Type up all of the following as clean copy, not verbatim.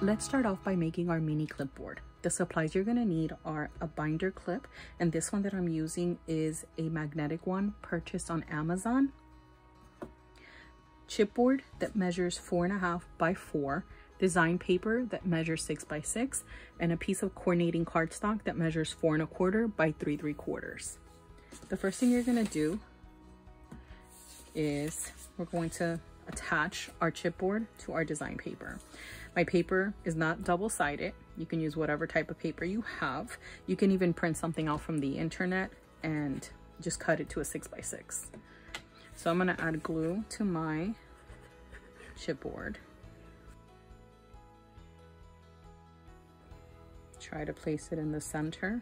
Let's start off by making our mini clipboard. The supplies you're going to need are a binder clip, and this one that I'm using is a magnetic one purchased on Amazon. Chipboard that measures 4.5 by 4, design paper that measures 6 by 6, and a piece of coordinating cardstock that measures 4.25 by 3/3. The first thing you're going to do is we're going to attach our chipboard to our design paper. My paper is not double-sided. You can use whatever type of paper you have. You can even print something out from the internet and just cut it to a 6 by 6. So I'm going to add glue to my chipboard. Try to place it in the center.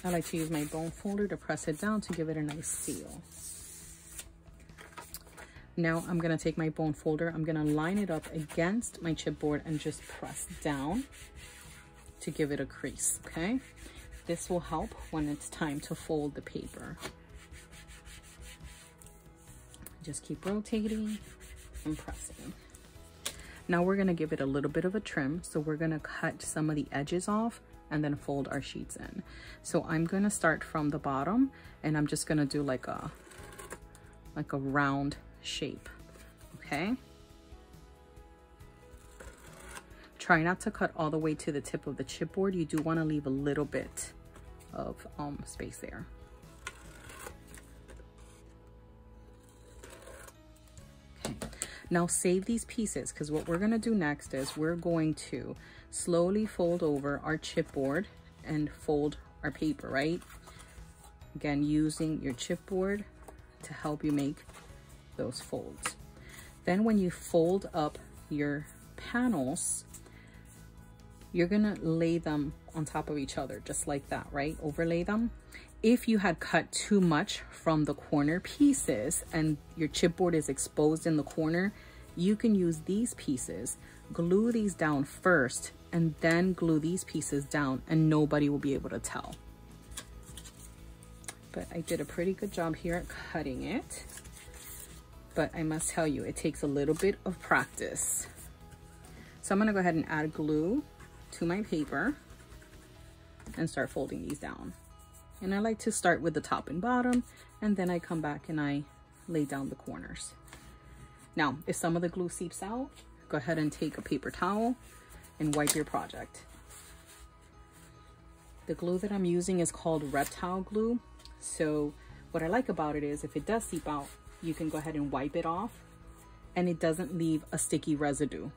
I like to use my bone folder to press it down to give it a nice seal. Now I'm going to take my bone folder, I'm going to line it up against my chipboard and just press down to give it a crease, okay? This will help when it's time to fold the paper. Just keep rotating and pressing. Now we're going to give it a little bit of a trim, so we're going to cut some of the edges off and then fold our sheets in. So I'm going to start from the bottom, and I'm just going to do like a round shape, okay? Try not to cut all the way to the tip of the chipboard. You do want to leave a little bit of space there. Okay, now save these pieces, because what we're going to do next is we're going to slowly fold over our chipboard and fold our paper, right? Again, using your chipboard to help you make those folds. Then when you fold up your panels, you're gonna lay them on top of each other, just like that, right? Overlay them. If you had cut too much from the corner pieces and your chipboard is exposed in the corner, you can use these pieces, glue these down first, and then glue these pieces down, and nobody will be able to tell. But I did a pretty good job here at cutting it. But I must tell you, it takes a little bit of practice. So I'm gonna go ahead and add glue to my paper and start folding these down. And I like to start with the top and bottom, and then I come back and I lay down the corners. Now, if some of the glue seeps out, go ahead and take a paper towel and wipe your project. The glue that I'm using is called reptile glue. So what I like about it is if it does seep out, you can go ahead and wipe it off and it doesn't leave a sticky residue.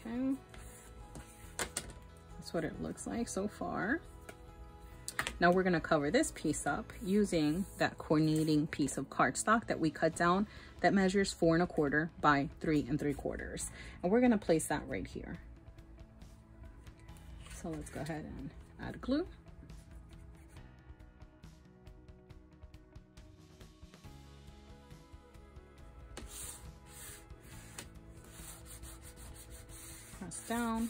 Okay, that's what it looks like so far. Now we're going to cover this piece up using that coordinating piece of cardstock that we cut down that measures 4.25 by 3 3/4. And we're going to place that right here. So let's go ahead and add glue. Press down.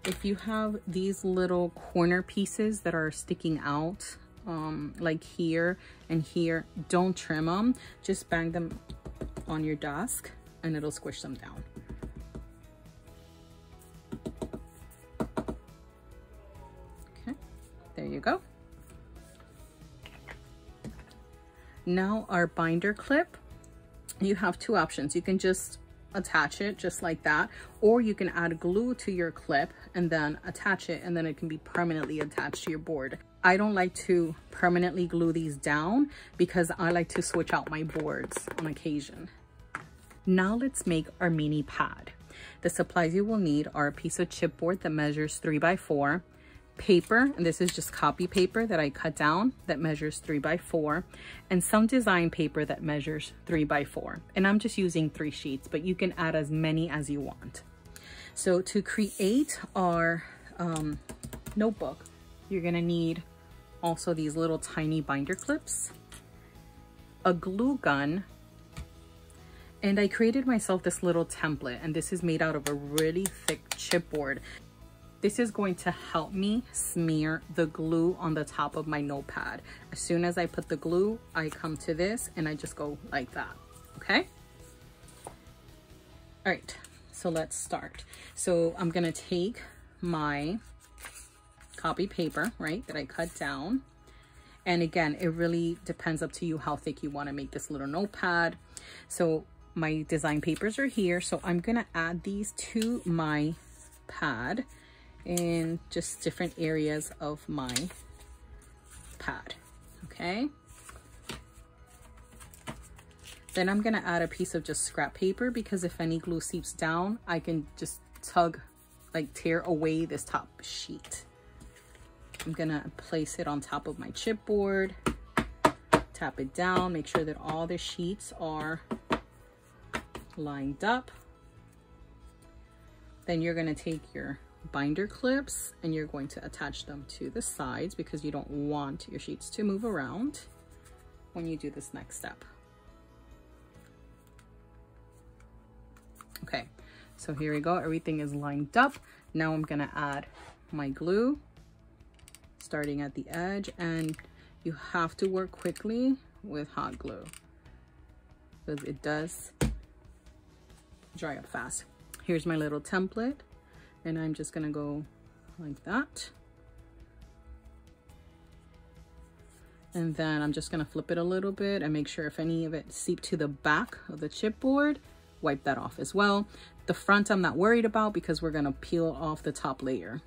If you have these little corner pieces that are sticking out, like here and here, don't trim them. Just bang them on your desk and it'll squish them down. Okay, there you go. Now our binder clip, you have two options. You can just attach it just like that, or you can add glue to your clip and then attach it, and then it can be permanently attached to your board. I don't like to permanently glue these down because I like to switch out my boards on occasion. Now let's make our mini pad. The supplies you will need are a piece of chipboard that measures 3 by 4, paper, and this is just copy paper that I cut down that measures 3 by 4, and some design paper that measures 3 by 4. And I'm just using 3 sheets, but you can add as many as you want. So to create our notebook, you're gonna need also these little tiny binder clips, a glue gun, and I created myself this little template, and this is made out of a really thick chipboard. This is going to help me smear the glue on the top of my notepad. As soon as I put the glue, I come to this and I just go like that, okay? All right, so let's start. So I'm gonna take my copy paper, right, that I cut down. And again, it really depends up to you how thick you wanna make this little notepad. So my design papers are here. So I'm gonna add these to my pad in just different areas of my pad, okay? Then I'm gonna add a piece of just scrap paper, because if any glue seeps down, I can just tug, like tear away this top sheet. I'm gonna place it on top of my chipboard, tap it down, make sure that all the sheets are lined up. Then you're gonna take your binder clips and you're going to attach them to the sides, because you don't want your sheets to move around when you do this next step. Okay, so here we go, everything is lined up. Now I'm gonna add my glue, starting at the edge, and you have to work quickly with hot glue because it does dry up fast. Here's my little template, and I'm just gonna go like that. And then I'm just gonna flip it a little bit and make sure if any of it seeped to the back of the chipboard, wipe that off as well. The front I'm not worried about because we're gonna peel off the top layer.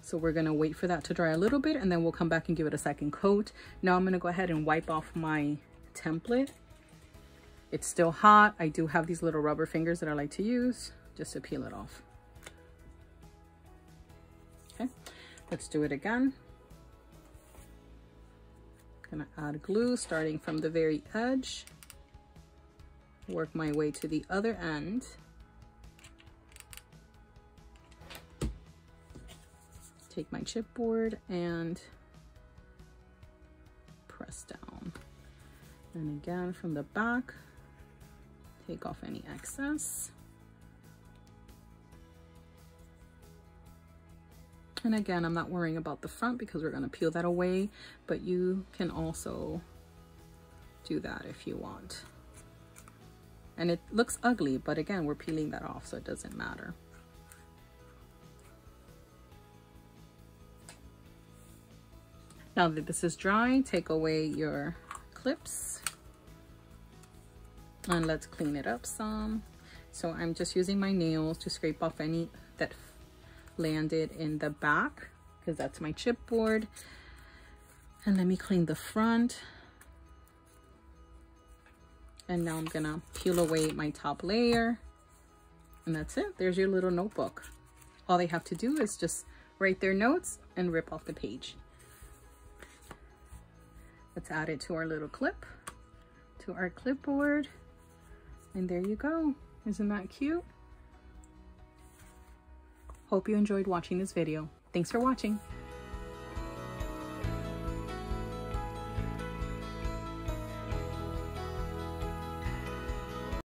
So we're gonna wait for that to dry a little bit, and then we'll come back and give it a second coat. Now I'm gonna go ahead and wipe off my template. It's still hot. I do have these little rubber fingers that I like to use just to peel it off. Okay, let's do it again. Gonna add glue starting from the very edge. Work my way to the other end. Take my chipboard and press down. And again from the back, take off any excess. And again, I'm not worrying about the front because we're gonna peel that away, but you can also do that if you want. And it looks ugly, but again, we're peeling that off, so it doesn't matter. Now that this is dry, take away your clips and let's clean it up some. So I'm just using my nails to scrape off any that landed in the back, because that's my chipboard. And let me clean the front. And now I'm gonna peel away my top layer, and that's it. There's your little notebook. All they have to do is just write their notes and rip off the page. Let's add it to our little clip, to our clipboard, and there you go. Isn't that cute? Hope you enjoyed watching this video. Thanks for watching.